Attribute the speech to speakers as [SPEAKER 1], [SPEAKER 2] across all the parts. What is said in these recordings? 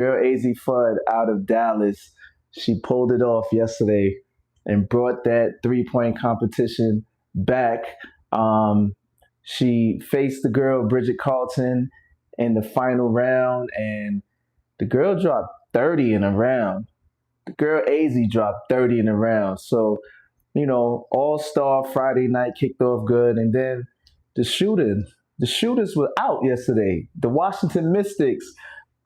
[SPEAKER 1] Girl AZ Fudd out of Dallas, she pulled it off yesterday and brought that 3 point competition back. Um, she faced the girl Bridget Carlton in the final round, and the girl dropped 30 in a round. The girl AZ dropped 30 in a round. So, All Star Friday night kicked off good, and then the shooting. The shooters were out yesterday. The Washington Mystics,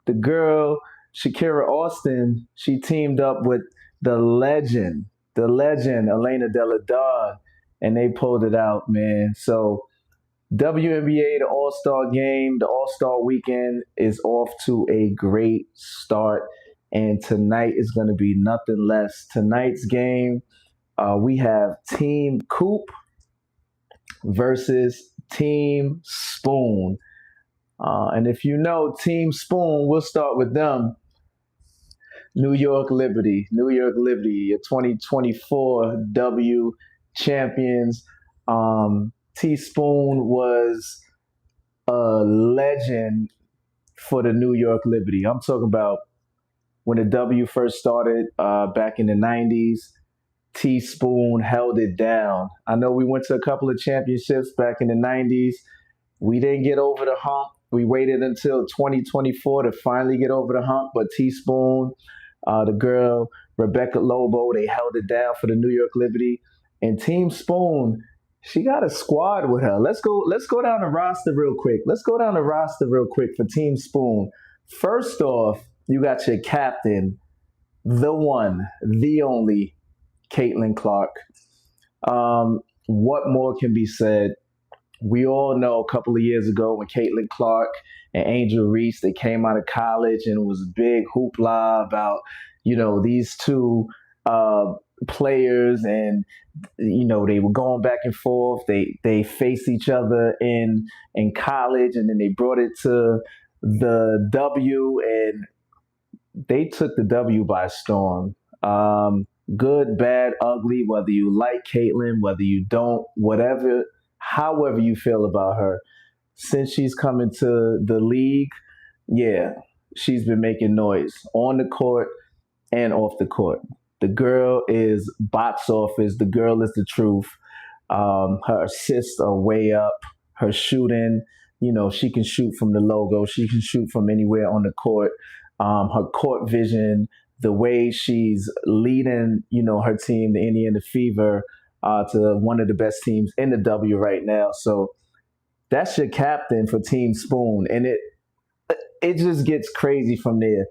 [SPEAKER 1] the girl Shakira Austin, she teamed up with the legend Elena Della Don, and they pulled it out, man. So WNBA, the All Star Game, the All Star Weekend is off to a great start, and tonight is going to be nothing less. Tonight's game, we have Team Coop versus Team Spoon. And if you know Team Spoon, we'll start with them. New York Liberty, your 2024 W champions. Teaspoon was a legend for the New York Liberty. I'm talking about when the W first started back in the 90s. Teaspoon held it down. I know we went to a couple of championships back in the 90s. We didn't get over the hump. We waited until 2024 to finally get over the hump, but Teaspoon, the girl Rebecca Lobo, they held it down for the New York Liberty. And Team Spoon, she got a squad with her. Let's go down the roster real quick. For Team Spoon. First off, you got your captain, the one, the only, Caitlin Clark. What more can be said? We all know a couple of years ago when Caitlin Clark and Angel Reese, they came out of college, and it was a big hoopla about, these two players, and they were going back and forth. They faced each other in college, and then they brought it to the W, and they took the W by storm. Good, bad, ugly, whether you like Caitlin, whether you don't, whatever, however you feel about her. Since she's come into the league, yeah, she's been making noise on the court and off the court. The girl is box office. The girl is the truth. Her assists are way up. Her shooting, she can shoot from the logo. She can shoot from anywhere on the court. Her court vision, the way she's leading, her team, the Indiana Fever, to one of the best teams in the W right now. So that's your captain for Team Spoon, and it just gets crazy from there.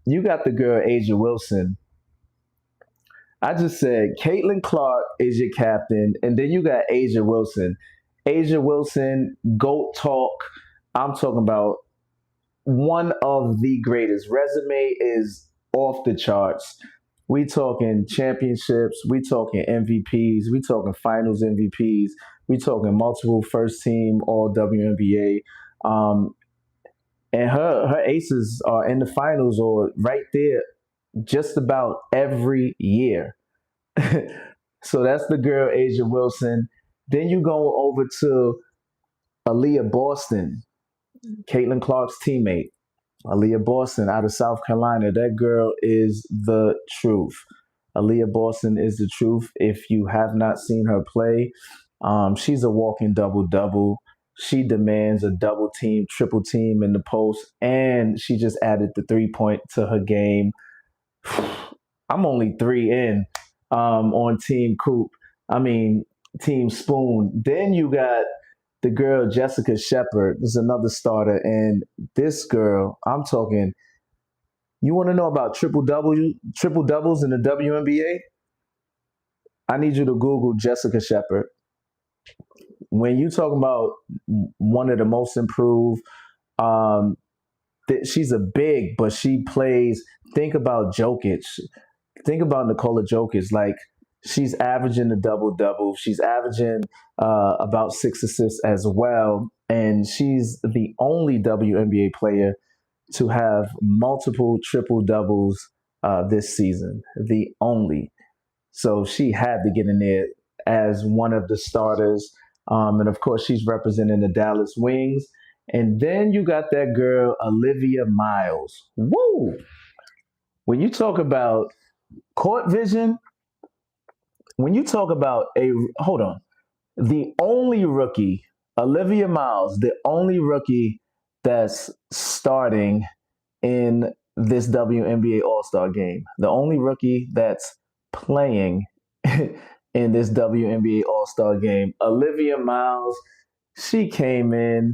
[SPEAKER 1] You got the girl Asia Wilson. I just said Caitlin Clark is your captain, and then you got Asia Wilson. Asia Wilson, GOAT talk. I'm talking about one of the greatest. Resume is off the charts. We talking championships. We talking MVPs. We talking finals MVPs. We talking multiple first team All WNBA. And her aces are in the finals or right there just about every year. So that's the girl Asia Wilson. Then you go over to Aaliyah Boston, Caitlin Clark's teammate. Aaliyah Boston out of South Carolina. That girl is the truth. Aaliyah Boston is the truth. If you have not seen her play, she's a walking double-double. She demands a double team, triple team in the post, and she just added the 3-point to her game. I'm only 3 in on Team Coop. Team Spoon. Then you got the girl Jessica Shepard is another starter, and this girl, I'm talking. You want to know about triple doubles in the WNBA? I need you to Google Jessica Shepard. When you talk about one of the most improved, she's a big, but she plays. Think about Jokic. Think about Nikola Jokic. Like, she's averaging a double-double. She's averaging about 6 assists as well. And she's the only WNBA player to have multiple triple-doubles this season. The only. So she had to get in there as one of the starters. And, of course, she's representing the Dallas Wings. And then you got that girl, Olivia Miles. Woo! When you talk about court vision, when you talk about hold on, the only rookie, Olivia Miles, the only rookie that's starting in this WNBA All Star game, the only rookie that's playing in this WNBA All Star game, Olivia Miles, she came in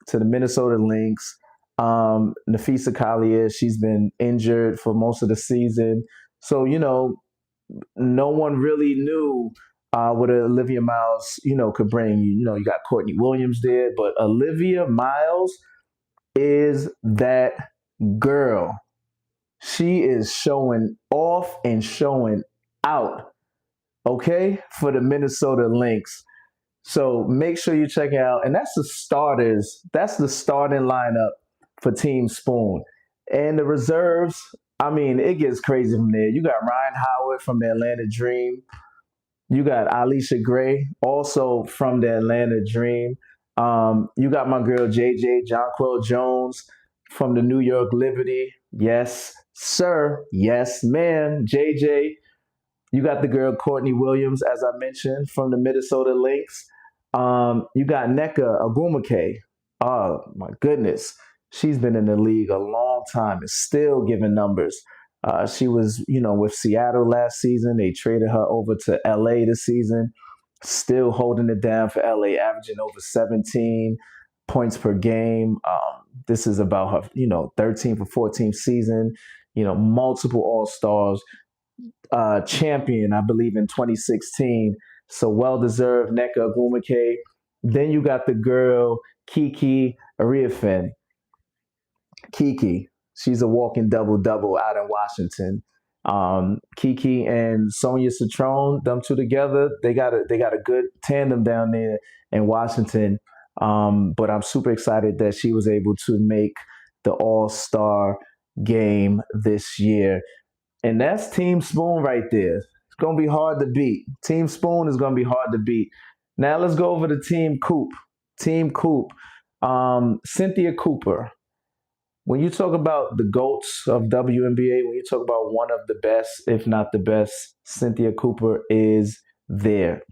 [SPEAKER 1] to the Minnesota Lynx. Nafisa Collier, she's been injured for most of the season. So, no one really knew what Olivia Miles, could bring. You got Courtney Williams there, but Olivia Miles is that girl. She is showing off and showing out, okay, for the Minnesota Lynx. So make sure you check it out. And that's the starters. That's the starting lineup for Team Spoon. And the reserves, I mean, it gets crazy from there. You got Ryan Howard from the Atlanta Dream. You got Alicia Gray, also from the Atlanta Dream. You got my girl JJ, Jonquel Jones from the New York Liberty. Yes, sir. Yes, ma'am. JJ. You got the girl Courtney Williams, as I mentioned, from the Minnesota Lynx. You got Nneka Ogwumike. Oh my goodness, she's been in the league a long time and still giving numbers. She was, with Seattle last season. They traded her over to LA this season. Still holding it down for LA, averaging over 17 points per game. This is about her, 13th or 14th season. Multiple All Stars. Champion, I believe, in 2016. So well deserved, Nneka Ogwumike. Then you got the girl Kiki Ariafen. Kiki, she's a walking double double out in Washington. Kiki and Sonia Citron, them two together, they got a good tandem down there in Washington. But I'm super excited that she was able to make the All Star game this year. And that's Team Spoon right there. It's going to be hard to beat. Team Spoon is going to be hard to beat. Now let's go over to Team Coop. Team Coop. Cynthia Cooper. When you talk about the GOATs of WNBA, when you talk about one of the best, if not the best, Cynthia Cooper is there.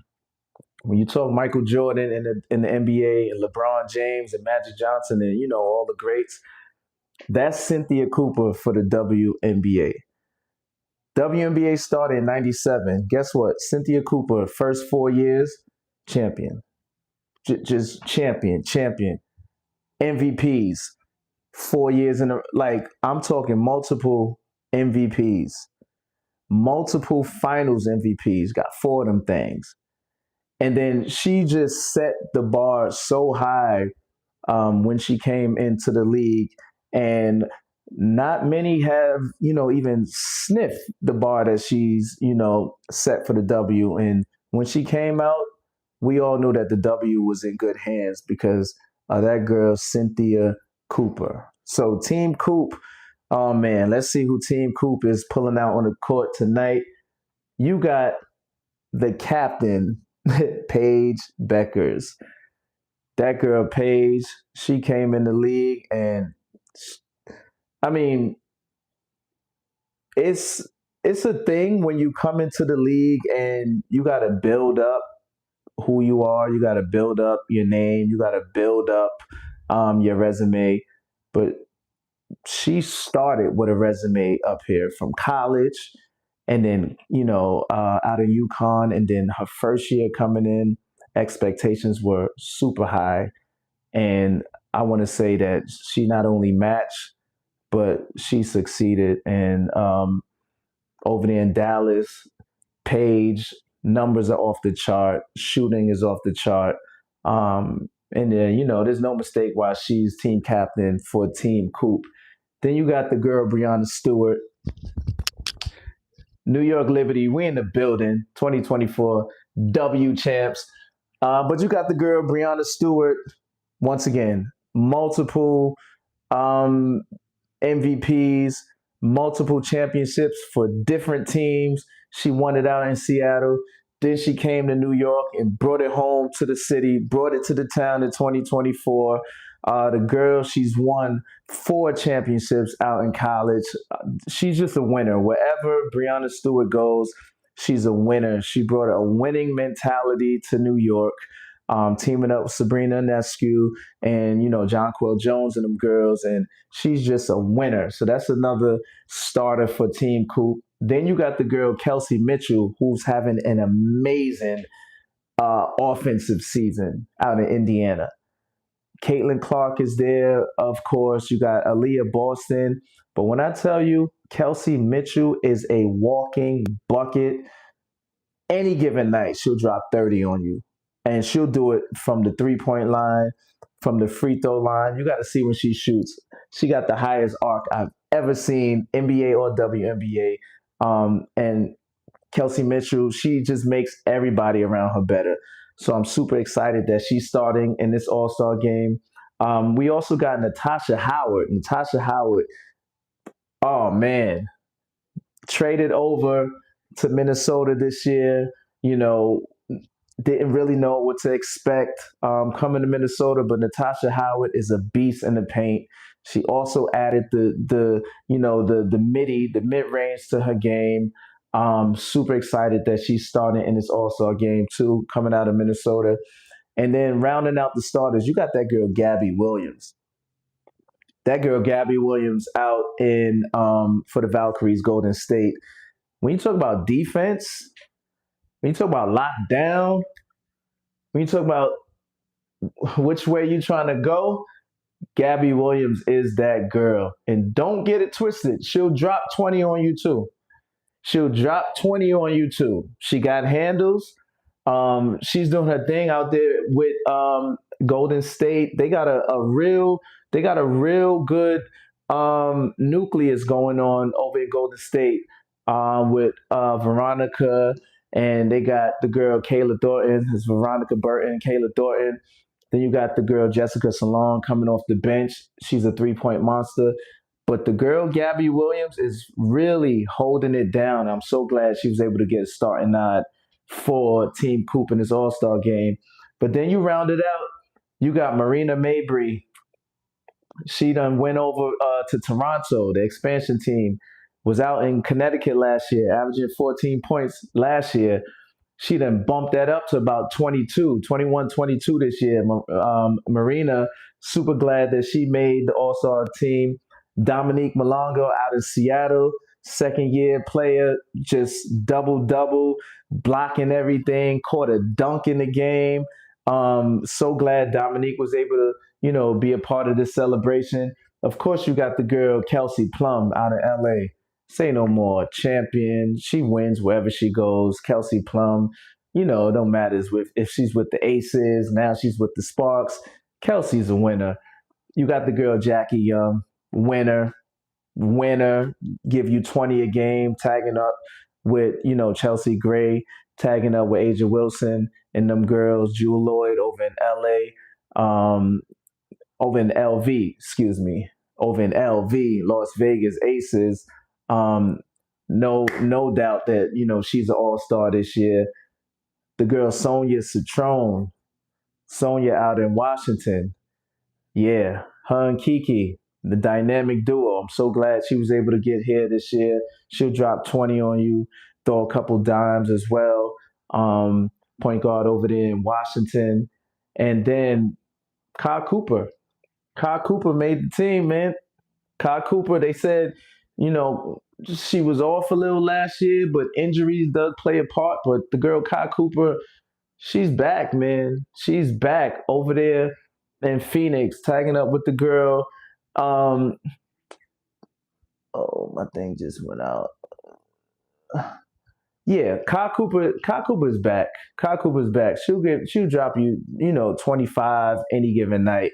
[SPEAKER 1] When you talk Michael Jordan in the NBA, and LeBron James and Magic Johnson and, all the greats, that's Cynthia Cooper for the WNBA. WNBA started in 97. Guess what? Cynthia Cooper, first 4 years, champion. Just champion. MVPs, 4 years in a, I'm talking multiple MVPs, multiple finals MVPs, got four of them things. And then she just set the bar so high when she came into the league. And not many have, even sniffed the bar that she's, set for the W. And when she came out, we all knew that the W was in good hands because of that girl, Cynthia Cooper. So Team Coop, oh man, let's see who Team Coop is pulling out on the court tonight. You got the captain, Paige Beckers. That girl, Paige, she came in the league and I mean, it's a thing when you come into the league and you got to build up who you are. You got to build up your name. You got to build up your resume. But she started with a resume up here from college, and then out of UConn, and then her first year coming in, expectations were super high, and I want to say that she not only matched, but she succeeded. And over there in Dallas, Paige, numbers are off the chart, shooting is off the chart. And then, there's no mistake why she's team captain for Team Coop. Then you got the girl, Breanna Stewart. New York Liberty, we in the building, 2024 W champs. But you got the girl, Breanna Stewart, once again, multiple MVPs, multiple championships for different teams. She won it out in Seattle. Then she came to New York and brought it home to the city, brought it to the town in 2024. The girl, she's won 4 championships out in college. She's just a winner. Wherever Breonna Stewart goes, she's a winner. She brought a winning mentality to New York, teaming up with Sabrina Ionescu and Jonquel Jones and them girls, and she's just a winner. So that's another starter for Team Coop. Then you got the girl Kelsey Mitchell, who's having an amazing offensive season out in Indiana. Caitlin Clark is there, of course. You got Aaliyah Boston. But when I tell you, Kelsey Mitchell is a walking bucket. Any given night, she'll drop 30 on you. And she'll do it from the 3-point line, from the free throw line. You got to see when she shoots. She got the highest arc I've ever seen, NBA or WNBA. And Kelsey Mitchell, she just makes everybody around her better. So I'm super excited that she's starting in this All Star game. We also got Natasha Howard. Natasha Howard, oh man, traded over to Minnesota this year. You know, didn't really know what to expect coming to Minnesota, but Natasha Howard is a beast in the paint. She also added the mid range to her game. Super excited that she's starting in this All Star game too, coming out of Minnesota. And then rounding out the starters, you got that girl Gabby Williams. That girl Gabby Williams out in for the Valkyries, Golden State. When you talk about defense, when you talk about lockdown, when you talk about which way you trying to go, Gabby Williams is that girl. And don't get it twisted. She'll drop 20 on you too. She'll drop 20 on you too. She got handles. She's doing her thing out there with Golden State. They got a real good nucleus going on over in Golden State with Veronica, and they got the girl Kayla Thornton. It's Veronica Burton, Kayla Thornton. Then you got the girl Jessica Salon coming off the bench. She's a 3-point monster. But the girl Gabby Williams is really holding it down. I'm so glad she was able to get a starting nod for Team Coop in this All Star game. But then you round it out. You got Marina Mabry. She done went over to Toronto. The expansion team was out in Connecticut last year, averaging 14 points last year. She then bumped that up to about 22, 21, 22 this year. Marina, super glad that she made the All Star team. Dominique Malongo out of Seattle, 2nd-year player, just double, blocking everything, caught a dunk in the game. So glad Dominique was able to, be a part of this celebration. Of course, you got the girl Kelsey Plum out of LA. Say no more, champion. She wins wherever she goes. Kelsey Plum, it don't matter if she's with the Aces, now she's with the Sparks. Kelsey's a winner. You got the girl Jackie Young, winner, give you 20 a game, tagging up with, Chelsea Gray, tagging up with Aja Wilson and them girls, Jewel Lloyd over in LA, over in LV, excuse me, over in LV, Las Vegas Aces. No doubt that, she's an all-star this year. The girl Sonia Citrone, Sonia out in Washington. Yeah, her and Kiki, the dynamic duo. I'm so glad she was able to get here this year. She'll drop 20 on you, throw a couple dimes as well. Point guard over there in Washington. And then Kyle Cooper. Kyle Cooper made the team, man. Kyle Cooper, they said, she was off a little last year, but injuries does play a part. But the girl Kyle Cooper, she's back, man. She's back over there in Phoenix, tagging up with the girl. Oh, my thing just went out. Yeah, Kyle Cooper. Kyle Cooper is back. Kyle Cooper's back. She'll drop you, 25 any given night.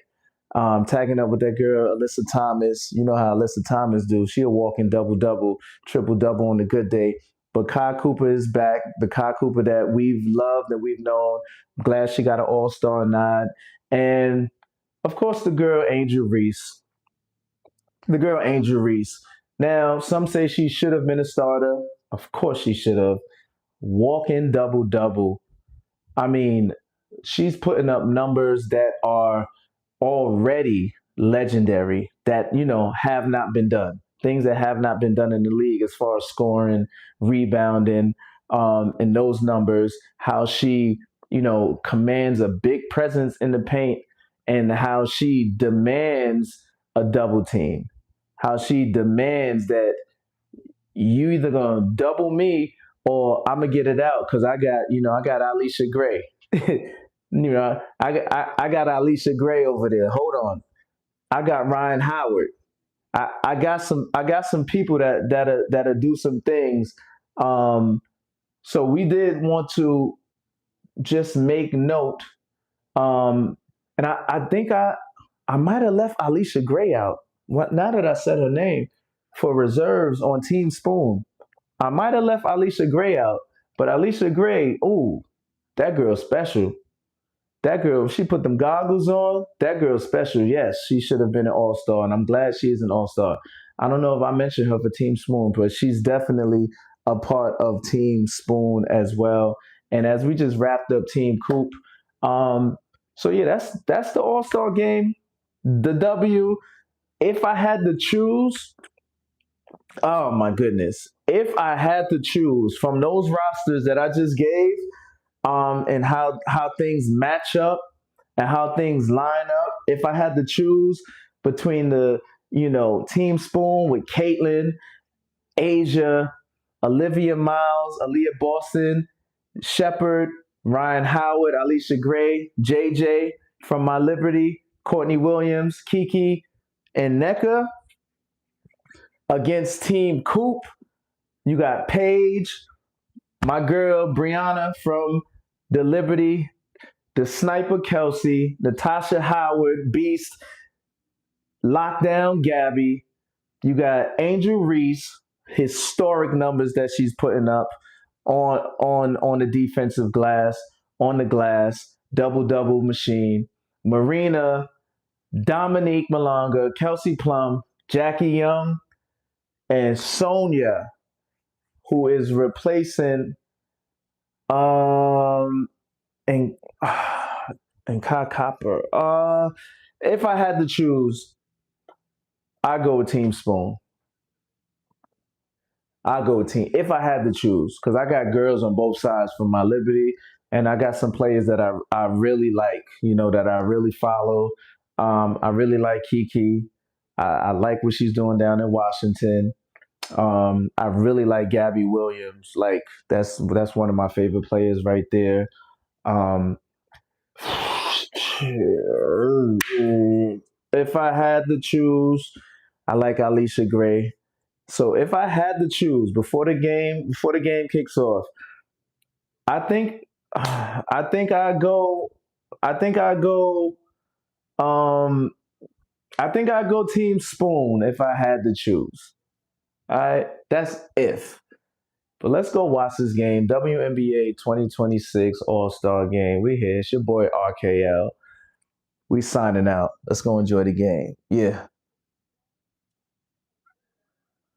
[SPEAKER 1] Tagging up with that girl Alyssa Thomas. You know how Alyssa Thomas do. She'll walk in double, triple-double on a good day. But Kyle Cooper is back. The Kyle Cooper that we've loved, that we've known. I'm glad she got an All-Star nod. And, of course, the girl Angel Reese. Now, some say she should have been a starter. Of course she should have. Walking double-double. I mean, she's putting up numbers that are already legendary that have not been done. Things that have not been done in the league as far as scoring, rebounding, and those numbers. How she commands a big presence in the paint, and how she demands a double team. How she demands that you either gonna double me or I'm gonna get it out because I got Alicia Gray. I got Alicia Gray over there. Hold on, I got Ryan Howard. I got some people that'll do some things. Um, so we did want to just make note. And I think I might have left Alicia Gray out. What now that I said her name for reserves on Team Spoon? I might have left Alicia Gray out, but Alicia Gray, ooh, that girl's special. That girl, she put them goggles on. That girl's special. Yes, she should have been an All Star, and I'm glad she's an All Star. I don't know if I mentioned her for Team Spoon, but she's definitely a part of Team Spoon as well. And as we just wrapped up Team Coop, um, so yeah, that's the All Star game. The W. If I had to choose, oh my goodness, if I had to choose from those rosters that I just gave, and how things match up and how things line up. If I had to choose between the Team Spoon with Caitlin, Asia, Olivia Miles, Aaliyah Boston, Shepard, Ryan Howard, Alicia Gray, JJ from My Liberty, Courtney Williams, Kiki, and NECA against Team Coop, you got Paige, my girl Brianna from the Liberty, the Sniper Kelsey, Natasha Howard, Beast, Lockdown Gabby. You got Angel Reese, historic numbers that she's putting up on the defensive glass, on the glass, double double machine. Marina, Dominique Malonga, Kelsey Plum, Jackie Young, and Sonia, who is replacing and and Kai Copper. If I had to choose, I go with Team Spoon. I go with Team. If I had to choose, because I got girls on both sides for My Liberty, and I got some players that I really like. That I really follow. I really like Kiki. I like what she's doing down in Washington. I really like Gabby Williams. Like that's one of my favorite players right there. Um, if I had to choose, I like Alicia Gray. So if I had to choose before the game kicks off, I think I think I go I think I go um I think I go Team Spoon if I had to choose. All right, that's if. But let's go watch this game. WNBA 2026 All Star Game. We here. It's your boy RKL. We signing out. Let's go enjoy the game. Yeah.